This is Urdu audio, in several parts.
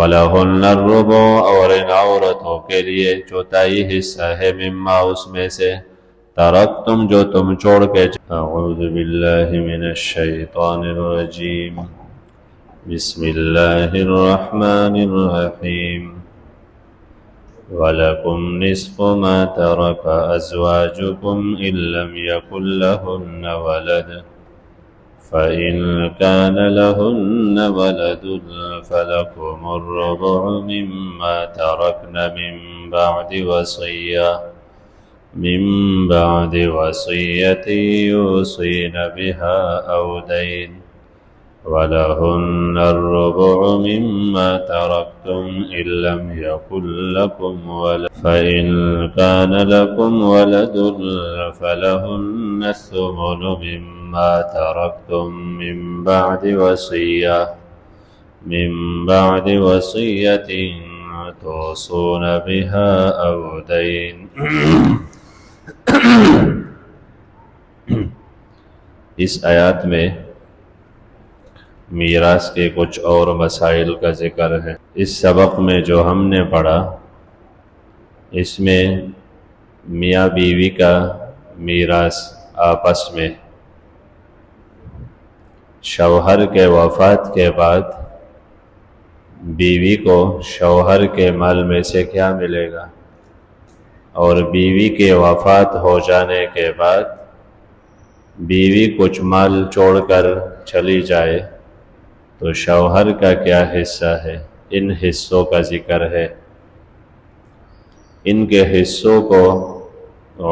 وَلَهُنَّ الرُّبُعُ اور ان عورتوں کے لیے چوتھائی حصہ ہے مما اس میں سے ترکتم جو تم چھوڑ کے اعوذ باللہ من الشیطان الرجیم بسم اللہ الرحمن الرحیم وَلَكُمْ نِصْفُ مَا تَرَكَ أَزْوَاجُكُمْ إِن لَّمْ يَكُن لَّهُنَّ وَلَدٌ فَإِن كَانَ لَهُنَّ وَلَدٌ فَلَكُمُ الرُّبُعُ مِمَّا تَرَكْنَ من بعد وصية يوصين بها أو دين ولهن الربع مما تركتم إن لم يكن لكم ولد فإن كان لكم ولد فلهن الثمن مما تركتم من بعد وصية توصون بها أو دين اس آیات میں میراث کے کچھ اور مسائل کا ذکر ہے۔ اس سبق میں جو ہم نے پڑھا اس میں میاں بیوی کا میراث آپس میں شوہر کے وفات کے بعد بیوی کو شوہر کے مال میں سے کیا ملے گا، اور بیوی کے وفات ہو جانے کے بعد بیوی کچھ مال چھوڑ کر چلی جائے تو شوہر کا کیا حصہ ہے، ان حصوں کا ذکر ہے۔ ان کے حصوں کو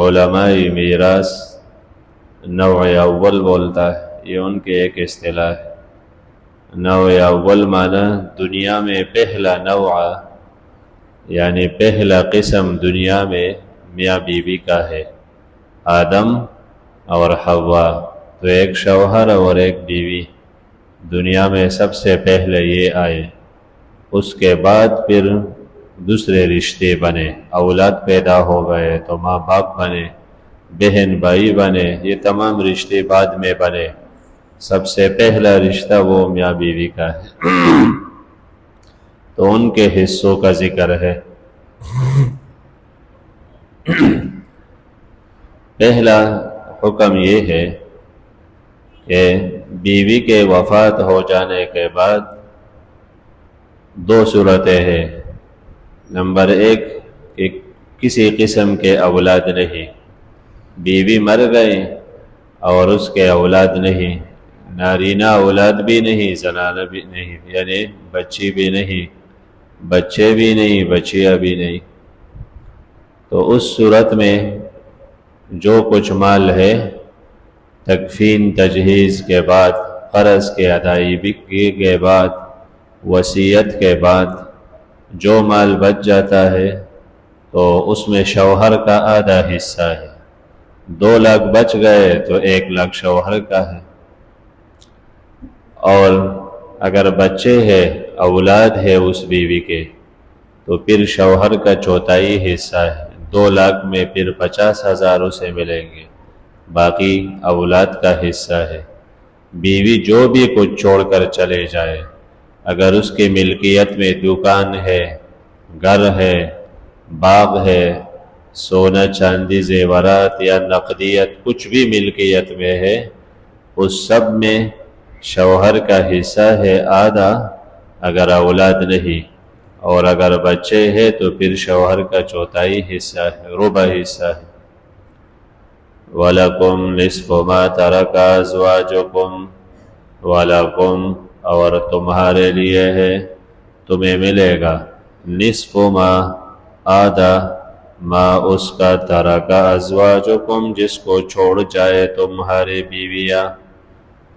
علماء میراث نوع اول بولتا ہے، یہ ان کی ایک اصطلاح ہے۔ نوع اول معنی دنیا میں پہلا نوع، یعنی پہلا قسم دنیا میں میاں بیوی کا ہے، آدم اور حوا، تو ایک شوہر اور ایک بیوی دنیا میں سب سے پہلے یہ آئے۔ اس کے بعد پھر دوسرے رشتے بنے، اولاد پیدا ہو گئے تو ماں باپ بنے، بہن بھائی بنے، یہ تمام رشتے بعد میں بنے۔ سب سے پہلا رشتہ وہ میاں بیوی کا ہے، تو ان کے حصوں کا ذکر ہے۔ پہلا حکم یہ ہے کہ بیوی کے وفات ہو جانے کے بعد دو صورتیں ہیں۔ نمبر ایک کہ کسی قسم کے اولاد نہیں، بیوی مر گئی اور اس کے اولاد نہیں، نارینہ اولاد بھی نہیں، زنانہ بھی نہیں، یعنی بچی بھی نہیں، بچے بھی نہیں، بچیاں بھی نہیں، تو اس صورت میں جو کچھ مال ہے تکفین تجہیز کے بعد، قرض کے ادائیگی کے بعد، وصیت کے بعد جو مال بچ جاتا ہے تو اس میں شوہر کا آدھا حصہ ہے۔ 2 لاکھ بچ گئے تو 1 لاکھ شوہر کا ہے، اور اگر بچے ہیں، اولاد ہے اس بیوی کے، تو پھر شوہر کا چوتھائی حصہ ہے۔ 2 لاکھ میں پھر 50,000 اسے ملیں گے، باقی اولاد کا حصہ ہے۔ بیوی جو بھی کچھ چھوڑ کر چلے جائے، اگر اس کی ملکیت میں دکان ہے، گھر ہے، باغ ہے، سونا چاندی زیورات یا نقدیت کچھ بھی ملکیت میں ہے، اس سب میں شوہر کا حصہ ہے آدھا، اگر اولاد نہیں، اور اگر بچے ہیں تو پھر شوہر کا چوتھائی حصہ ہے، ربع حصہ ہے۔ وَلَكُمْ نِصْفُ مَا تَرَكَ أَزْوَاجُكُمْ وَلَكُمْ اور تمہارے لیے ہے، تمہیں ملے گا نصف ما آدھا ما اس کا ترک ازواجکم جس کو چھوڑ جائے تمہارے بیویاں،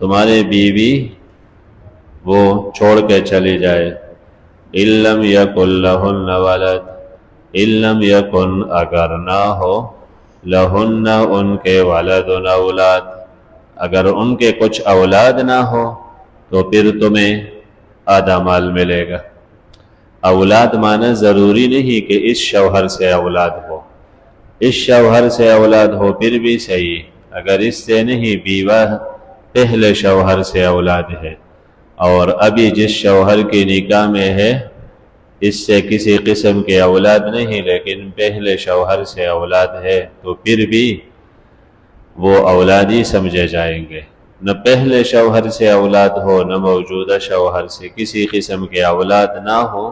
تمہارے بیوی وہ چھوڑ کے چلی جائے۔ إِن لَّمْ يَكُن لَّهُنَّ وَلَدٌ إِن لَّمْ يَكُن اگر نہ ہو لہن ان کے ولد اولاد، اگر ان کے کچھ اولاد نہ ہو تو پھر تمہیں آدھا مال ملے گا۔ اولاد مانا ضروری نہیں کہ اس شوہر سے اولاد ہو، اس شوہر سے اولاد ہو پھر بھی صحیح، اگر اس سے نہیں، بیوہ پہلے شوہر سے اولاد ہے اور ابھی جس شوہر کی نکاح میں ہے اس سے کسی قسم کی اولاد نہیں، لیکن پہلے شوہر سے اولاد ہے تو پھر بھی وہ اولادی سمجھے جائیں گے۔ نہ پہلے شوہر سے اولاد ہو، نہ موجودہ شوہر سے کسی قسم کی اولاد نہ ہو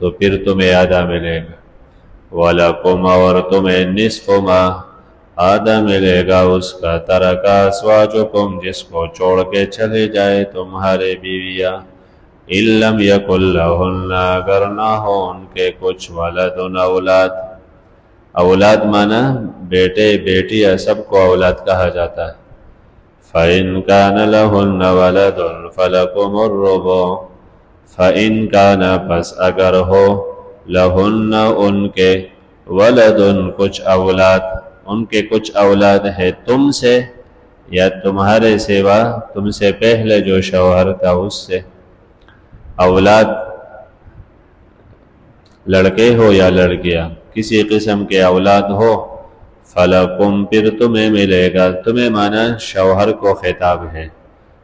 تو پھر تمہیں آدھا ملے گا۔ وَلَكُمْ، اور تمہیں نصف ما آدھا ملے گا اس کا، ترک ازواجکم، جس کو چھوڑ کے چلے جائے تمہارے بیویاں، ان لم یکن لہن، اگر نہ ہو ان کے کچھ، ولد، اولاد۔ اولاد مانا بیٹے بیٹیاں سب کو اولاد کہا جاتا ہے۔ فَإِن كَانَ لَهُنَّ وَلَدٌ فَلَكُمُ الرُّبُعُ، فَإِن كَانَ، پس اگر ہو، لَهُنَّ ان کے، وَلَدٌ کچھ اولاد، ان کے کچھ اولاد ہے تم سے یا تمہارے سوا، تم سے پہلے جو شوہر تھا اس سے اولاد، لڑکے ہو یا لڑکیاں، کسی قسم کے اولاد ہو، فَلَكُمْ، پھر تمہیں ملے گا، تمہیں مانا شوہر کو خطاب ہے،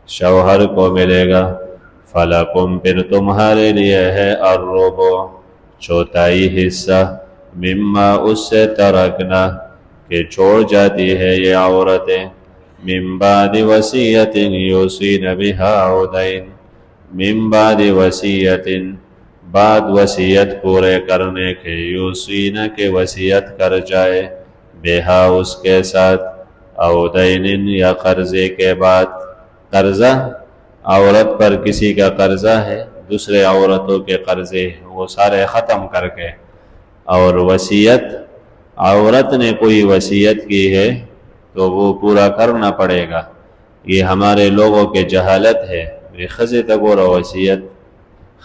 شوہر کو ملے گا، فَلَكُمْ، پھر تمہارے لیے ہے، الرُّبُعُ، چوتھائی حصہ، مما، اس سے، ترکنا، کہ چھوڑ جاتی ہے یہ عورتیں، من بعد وصیۃ یوصین بہا او دین، من بعد وصیۃ، بعد وصیت پورے کرنے کے، یوصین، کے وصیت کر جائے، بہا اس کے ساتھ، او دین، یا قرضے کے بعد۔ قرضہ، عورت پر کسی کا قرضہ ہے، دوسرے عورتوں کے قرضے وہ سارے ختم کر کے، اور وصیت، عورت نے کوئی وصیت کی ہے تو وہ پورا کرنا پڑے گا۔ یہ ہمارے لوگوں کے جہالت ہے، خزے تگورا وصیت،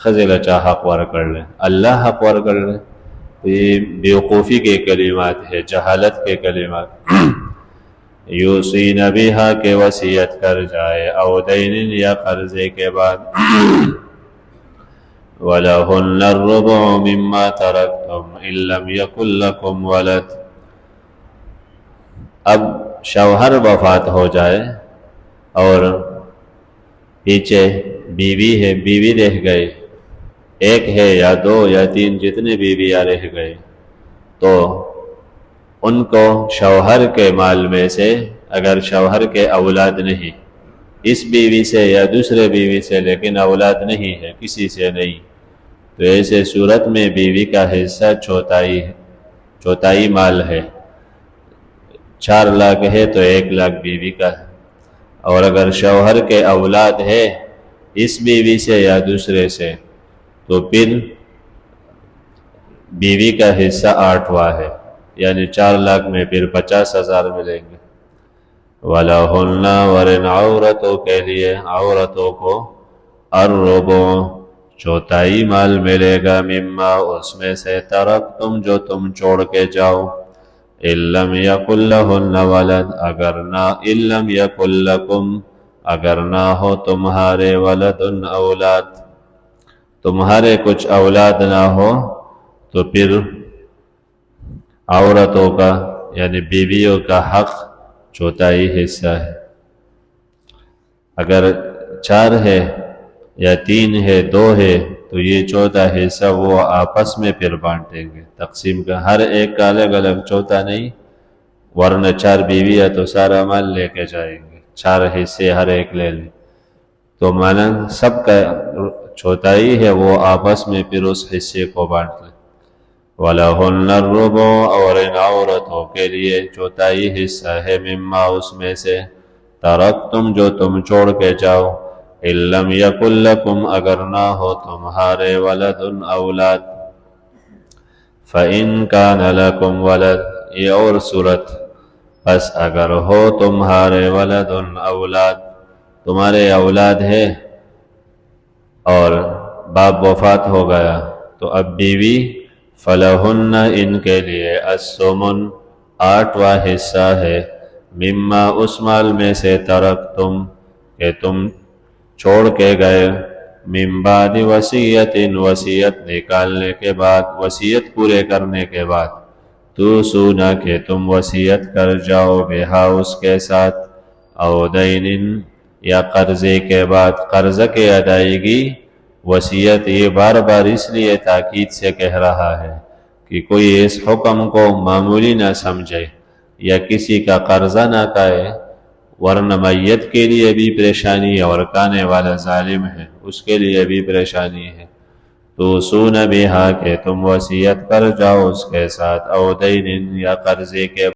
خزے لچا حق ور کر لیں، اللہ حق ور کر لیں، یہ بیوقوفی کے کلمات ہے، جہالت کے کلمات۔ یوصین بہا، کے وصیت کر جائے، او دین، یا قرضے کے بعد، وَلَهُنَّ الرُّبُعُ مِمَّا تَرَكْتُمْ إِن لَّمْ يَكُن لَّكُمْ وَلَدٌ۔ اب شوہر وفات ہو جائے اور پیچھے بیوی ہے، بیوی رہ گئے، ایک ہے یا دو یا تین، جتنے بیویاں رہ گئے، تو ان کو شوہر کے مال میں سے، اگر شوہر کے اولاد نہیں، اس بیوی سے یا دوسرے بیوی سے، لیکن اولاد نہیں ہے، کسی سے نہیں، تو ایسے صورت میں بیوی کا حصہ چوتھائی مال ہے۔ 4 لاکھ ہے تو 1 لاکھ بیوی کا ہے، اور اگر شوہر کے اولاد ہے اس بیوی سے یا دوسرے سے تو پھر بیوی کا حصہ 8واں ہے، یعنی 4 لاکھ میں پھر 50,000 ملیں گے۔ وَلَهُنَّ، ورن عورتوں کے لیے، عورتوں کو، الرُّبُعُ، چوتھائی مال ملے گا، مما، اس میں سے، ترکتم، جو تم چھوڑ کے جاؤ، ان لم یکن لہن ولد، اگر نہ، ان لم یکن لکم، اگر نہ ہو تمہارے، ولد، اولاد، تمہارے کچھ اولاد نہ ہو تو پھر عورتوں کا یعنی بیویوں کا حق چوتھائی حصہ ہے۔ اگر 4 ہے یا 3 ہے، 2 ہے، تو یہ چوتھا حصہ وہ آپس میں پھر بانٹیں گے، تقسیم کا، ہر ایک کا الگ الگ چوتھا نہیں، ورنہ 4 بیویاں تو سارا مال لے کے جائیں گے، 4 حصے ہر ایک لے لیں، تو مانا سب کا چوتھائی ہے، وہ آپس میں پھر اس حصے کو بانٹ لیں۔ وَلَهُنَّ الرُّبُعُ، اور ان عورتوں کے لیے چوتھائی حصہ ہے، مما، اس میں سے، ترکتم، جو تم چھوڑ کے جاؤ، ان لم یکن لکم، اگر نہ ہو تمہارے، ولد، اولاد، فَإِن كَانَ لَكُمْ وَلَدٌ، یہ اور صورت، پس اگر ہو تمہارے، ولد، اولاد، تمہارے اولاد ہے اور باپ وفات ہو گیا، تو اب بیوی، فَلَهُنَّ، ان کے لیے، الثُّمُنُ، 8واں حصہ ہے، مما، اس مال میں سے، ترکتم، کہ تم چھوڑ کے گئے، من بعد وصیت، وصیت نکالنے کے بعد، وصیت پورے کرنے کے بعد، توصون، کہ تم وصیت کر جاؤ، بہا، اس کے ساتھ، او دین، یا قرضے کے بعد، قرض کی ادائیگی وصیت یہ بار بار اس لیے تاکید سے کہہ رہا ہے کہ کوئی اس حکم کو معمولی نہ سمجھے یا کسی کا قرضہ نہ کھائے، ورنہ میت کے لیے بھی پریشانی ہے اور کھانے والا ظالم ہے اس کے لیے بھی پریشانی ہے۔ تو سون بہا کہ تم وصیت کر جاؤ اس کے ساتھ، او دین یا قرضے کے